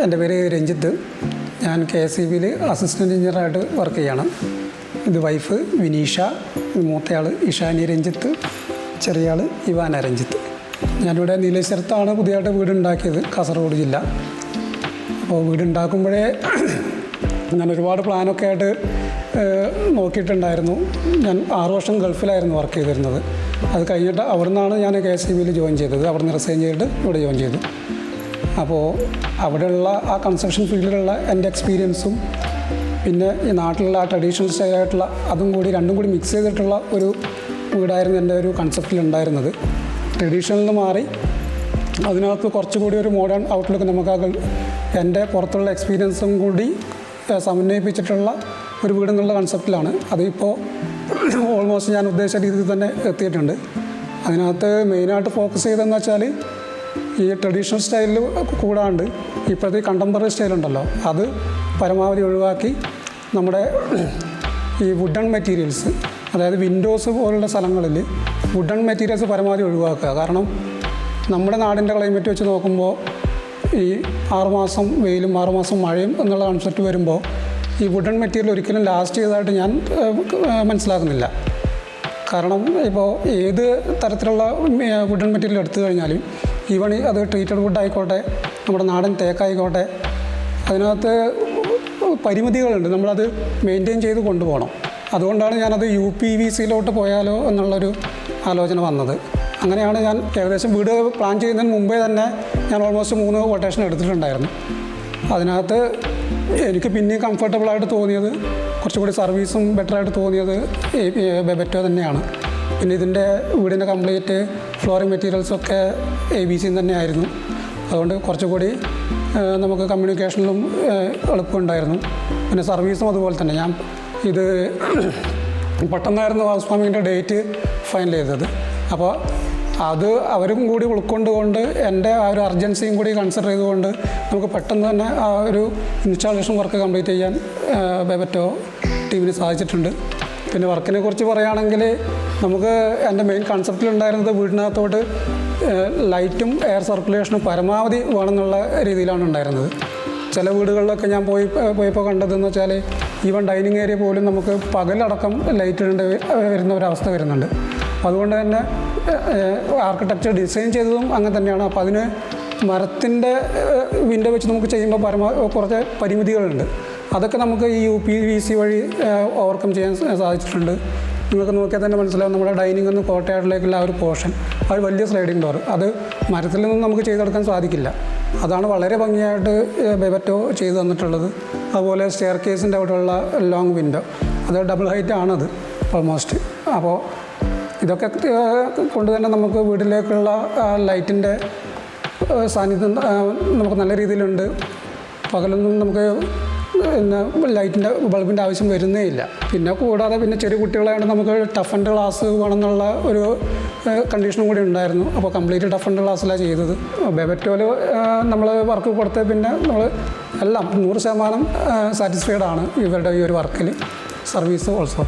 എൻ്റെ പേര് രഞ്ജിത്ത്. ഞാൻ KSEBയിൽ അസിസ്റ്റൻറ്റ് എഞ്ചിനീയറായിട്ട് വർക്ക് ചെയ്യാണ്. ഇത് വൈഫ് വിനീഷ, മൂത്തയാൾ ഇഷാനി രഞ്ജിത്ത്, ചെറിയ ആൾ ഇവാന രഞ്ജിത്ത്. ഞാനിവിടെ നീലേശ്വരത്താണ് പുതിയതായിട്ട് വീടുണ്ടാക്കിയത്, കാസർഗോഡ് ജില്ല. അപ്പോൾ വീടുണ്ടാക്കുമ്പോഴേ ഞാൻ ഒരുപാട് പ്ലാനൊക്കെ ആയിട്ട് നോക്കിയിട്ടുണ്ടായിരുന്നു. ഞാൻ 6 വർഷം ഗൾഫിലായിരുന്നു വർക്ക് ചെയ്തിരുന്നത്. അത് കഴിഞ്ഞിട്ട് അവിടെ നിന്നാണ് ഞാൻ KSEBയിൽ ജോയിൻ ചെയ്തത്. അവിടെ നിന്ന് റിസൈൻ ചെയ്തിട്ട് ഇവിടെ ജോയിൻ ചെയ്തു. അപ്പോൾ അവിടെയുള്ള ആ കൺസ്ട്രക്ഷൻ ഫീൽഡിലുള്ള എൻ്റെ എക്സ്പീരിയൻസും പിന്നെ ഈ നാട്ടിലുള്ള ആ ട്രഡീഷണൽ സ്റ്റൈലായിട്ടുള്ള അതും കൂടി രണ്ടും കൂടി മിക്സ് ചെയ്തിട്ടുള്ള ഒരു വീടായിരുന്നു എൻ്റെ ഒരു കൺസെപ്റ്റിലുണ്ടായിരുന്നത്. ട്രഡീഷണലിൽ നിന്ന് മാറി അതിനകത്ത് കുറച്ചുകൂടി ഒരു മോഡേൺ ഔട്ട്ലുക്ക് നമുക്ക് എൻ്റെ പുറത്തുള്ള എക്സ്പീരിയൻസും കൂടി സമന്വയിപ്പിച്ചിട്ടുള്ള ഒരു വീടെന്നുള്ള കൺസെപ്റ്റിലാണ്. അതിപ്പോൾ ഓൾമോസ്റ്റ് ഞാൻ ഉദ്ദേശിച്ച രീതിയിൽ തന്നെ എത്തിയിട്ടുണ്ട്. അതിനകത്ത് മെയിനായിട്ട് ഫോക്കസ് ചെയ്തതെന്ന് വെച്ചാൽ ഈ ട്രഡീഷണൽ സ്റ്റൈലിൽ കൂടാണ്ട് ഇപ്പോഴത്തെ കണ്ടംപററി സ്റ്റൈലുണ്ടല്ലോ, അത് പരമാവധി ഒഴിവാക്കി നമ്മുടെ ഈ വുഡൺ മെറ്റീരിയൽസ്, അതായത് വിൻഡോസ് പോലുള്ള സ്ഥലങ്ങളിൽ വുഡൺ മെറ്റീരിയൽസ് പരമാവധി ഒഴിവാക്കുക. കാരണം നമ്മുടെ നാടിൻ്റെ ക്ലൈമറ്റ് വെച്ച് നോക്കുമ്പോൾ ഈ 6 മാസം വെയിലും 6 മാസം മഴയും എന്നുള്ള കൺസെപ്റ്റ് വരുമ്പോൾ ഈ വുഡൺ മെറ്റീരിയൽ ഒരിക്കലും ലാസ്റ്റ് ചെയ്തതായിട്ട് ഞാൻ മനസ്സിലാക്കുന്നില്ല. കാരണം ഇപ്പോൾ ഏത് തരത്തിലുള്ള വുഡൺ മെറ്റീരിയൽ എടുത്തു കഴിഞ്ഞാലും ഈവൺ അത് ട്രീറ്റഡ് വുഡ് ആയിക്കോട്ടെ, നമ്മുടെ നാടൻ തേക്കായിക്കോട്ടെ, അതിനകത്ത് പരിമിതികളുണ്ട്. നമ്മളത് മെയിൻറ്റെയിൻ ചെയ്ത് കൊണ്ടുപോകണം. അതുകൊണ്ടാണ് ഞാനത് UPVCയിലോട്ട് പോയാലോ എന്നുള്ളൊരു ആലോചന വന്നത്. അങ്ങനെയാണ് ഞാൻ ഏകദേശം വീട് പ്ലാൻ ചെയ്യുന്നതിന് മുമ്പേ തന്നെ ഞാൻ ഓൾമോസ്റ്റ് 3 കൊട്ടേഷൻ എടുത്തിട്ടുണ്ടായിരുന്നു. അതിനകത്ത് എനിക്ക് പിന്നെയും കംഫർട്ടബിളായിട്ട് തോന്നിയത്, കുറച്ചുകൂടി സർവീസും ബെറ്ററായിട്ട് തോന്നിയത് ബെബറ്റോ തന്നെയാണ്. പിന്നെ ഇതിൻ്റെ വീടിൻ്റെ കംപ്ലീറ്റ് ഫ്ലോറിംഗ് മെറ്റീരിയൽസൊക്കെ ABC തന്നെയായിരുന്നു. അതുകൊണ്ട് കുറച്ചുകൂടി നമുക്ക് കമ്മ്യൂണിക്കേഷനിലും എളുപ്പമുണ്ടായിരുന്നു. പിന്നെ സർവീസും അതുപോലെ തന്നെ. ഞാൻ ഇത് പെട്ടെന്നായിരുന്നു ഹൗസ് വാമിങ്ങിൻ്റെ ഡേറ്റ് ഫൈനൽ ചെയ്തത്. അപ്പോൾ അത് അവരും കൂടി ഉൾക്കൊണ്ടുകൊണ്ട് എൻ്റെ ആ ഒരു അർജൻസിയും കൂടി കൺസിഡർ ചെയ്തുകൊണ്ട് നമുക്ക് പെട്ടെന്ന് തന്നെ ആ ഒരു ഇൻസ്റ്റാളേഷൻ വർക്ക് കംപ്ലീറ്റ് ചെയ്യാൻ ബെബറ്റോ ടീമിന് സാധിച്ചിട്ടുണ്ട്. പിന്നെ വർക്കിനെ കുറിച്ച് പറയുകയാണെങ്കിൽ നമുക്ക് എൻ്റെ മെയിൻ കൺസെപ്റ്റിലുണ്ടായിരുന്നത് വീടിനകത്തോട്ട് ലൈറ്റും സർക്കുലേഷനും പരമാവധി വേണമെന്നുള്ള രീതിയിലാണ് ഉണ്ടായിരുന്നത്. ചില വീടുകളിലൊക്കെ ഞാൻ പോയപ്പോൾ കണ്ടതെന്ന് വെച്ചാൽ ഈവൻ ഡൈനിങ് ഏരിയ പോലും നമുക്ക് പകലടക്കം ലൈറ്റ് ഇടേണ്ടി വരുന്ന ഒരവസ്ഥ വരുന്നുണ്ട്. അതുകൊണ്ട് തന്നെ ആർക്കിടെക്ചർ ഡിസൈൻ ചെയ്തതും അങ്ങനെ തന്നെയാണ്. അപ്പോൾ അതിന് മരത്തിൻ്റെ വിൻഡോ വെച്ച് നമുക്ക് ചെയ്യുമ്പോൾ കുറച്ച് പരിമിതികളുണ്ട്. അതൊക്കെ നമുക്ക് ഈ UPVC വഴി ഓവർകം ചെയ്യാൻ സാധിച്ചിട്ടുണ്ട്. നിങ്ങൾക്ക് നോക്കിയാൽ തന്നെ മനസ്സിലാവും, നമ്മുടെ ഡൈനിങ്ങിൽ നിന്ന് കോട്ടയാടിലേക്കുള്ള ആ ഒരു പോർഷൻ, ആ ഒരു വലിയ സ്ലൈഡിംഗ് ഡോർ, അത് മരത്തിൽ നിന്നും നമുക്ക് ചെയ്തെടുക്കാൻ സാധിക്കില്ല. അതാണ് വളരെ ഭംഗിയായിട്ട് ബെബറ്റോ ചെയ്തു തന്നിട്ടുള്ളത്. അതുപോലെ സ്റ്റെയർ കേസിൻ്റെ അവിടെയുള്ള ലോങ് വിൻഡോ, അത് ഡബിൾ ഹൈറ്റ് ആണത് ഓൾമോസ്റ്റ്. അപ്പോൾ ഇതൊക്കെ കൊണ്ട് തന്നെ നമുക്ക് വീട്ടിലേക്കുള്ള ലൈറ്റിൻ്റെ സാന്നിധ്യം നമുക്ക് നല്ല രീതിയിലുണ്ട്. പകലൊന്നും നമുക്ക് പിന്നെ ലൈറ്റിൻ്റെ ബൾബിൻ്റെ ആവശ്യം വരുന്നേ ഇല്ല. പിന്നെ കൂടാതെ പിന്നെ ചെറിയ കുട്ടികളായതുകൊണ്ട് നമുക്ക് ടഫ് ആൻഡ് ഗ്ലാസ് വേണമെന്നുള്ള ഒരു കണ്ടീഷനും കൂടി ഉണ്ടായിരുന്നു. അപ്പോൾ കംപ്ലീറ്റ് ടഫ് ആൻഡ് ഗ്ലാസ്സിലാണ് ചെയ്തത്. ബെബറ്റോയിൽ നമ്മൾ വർക്ക് കൊടുത്ത പിന്നെ നമ്മൾ എല്ലാം 100% സാറ്റിസ്ഫൈഡ് ആണ് ഇവരുടെ ഈ ഒരു വർക്കിൽ. Service also.